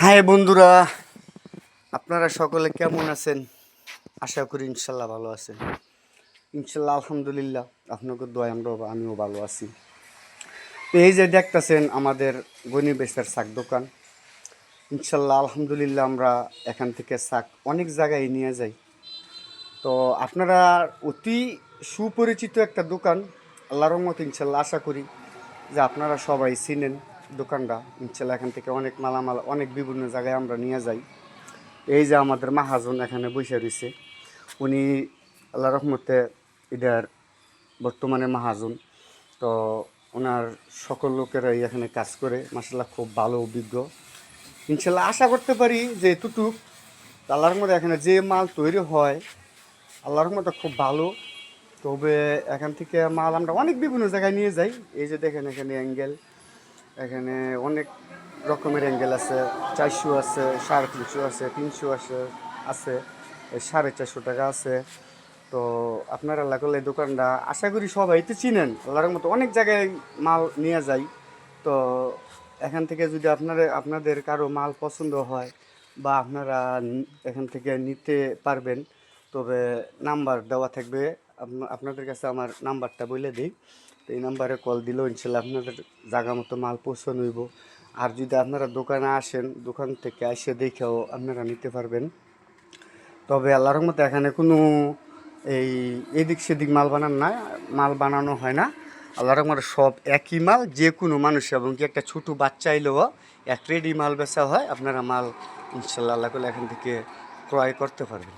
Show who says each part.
Speaker 1: High বন্ধুরা, আপনারা সকলে কেমন আছেন? আশা করি ইনশাল্লাহ ভালো আছেন। ইনশাল্লাহ আলহামদুলিল্লাহ, আপনাকে দোয়ায় আমিও ভালো আছি। তো এই যে দেখতেছেন আমাদের গনি বেচার শাক দোকান। ইনশাল্লাহ আলহামদুলিল্লাহ আমরা এখান থেকে শাক অনেক জায়গায় নিয়ে যাই। তো আপনারা অতি সুপরিচিত একটা দোকান, আল্লাহর রহমতে ইনশাল্লাহ আশা করি যে আপনারা সবাই চিনেন দোকানটা। ইনশাল্লাহ এখান থেকে অনেক মালামাল অনেক বিভিন্ন জায়গায় আমরা নিয়ে যাই। এই যে আমাদের মাহাজন এখানে বসে রয়েছে, উনি আল্লাহ রহমতে এটার বর্তমানে মাহাজন। তো ওনার সকল লোকেরাই এখানে কাজ করে, মাসাল্লাহ খুব ভালো অভিজ্ঞ। ইনশাল্লাহ আশা করতে পারি যে এতটুক আল্লাহর মধ্যে এখানে যে মাল তৈরি হয় আল্লাহর মতো খুব ভালো। তবে এখান থেকে মাল আমরা অনেক বিভিন্ন জায়গায় নিয়ে যাই। এই যে দেখেন এখানে অ্যাঙ্গেল, এখানে অনেক রকমের অ্যাঙ্গেল আছে, 400 আছে, 350 আছে, 300 আছে 450 টাকা আছে। তো আপনার এলাকার এই দোকানটা আশা করি সবাই তো চিনেন, আল্লাহর মতো অনেক জায়গায় মাল নিয়ে যাই। তো এখান থেকে যদি আপনাদের কারো মাল পছন্দ হয় বা আপনারা এখান থেকে নিতে পারবেন, তবে নাম্বার দেওয়া থাকবে। আপনাদের কাছে আমার নাম্বারটা বলে দিই। তো এই নাম্বারে কল দিলেও ইনশাল্লাহ আপনাদের জায়গা মতো মাল পৌঁছানো হইব। আর যদি আপনারা দোকানে আসেন, দোকান থেকে এসে দেখেও আপনারা নিতে পারবেন। তবে আল্লাহর মতো এখানে কোনো এদিক সেদিক মাল বানানো হয় না। আল্লাহর রহমতে সব একই মাল, যে কোনো মানুষ এবং কি একটা ছোটো বাচ্চা এলেও এক রেডি মাল বেচা হয়। আপনারা মাল ইনশাল্লাহ আল্লাহ করলে এখান থেকে ক্রয় করতে পারবেন।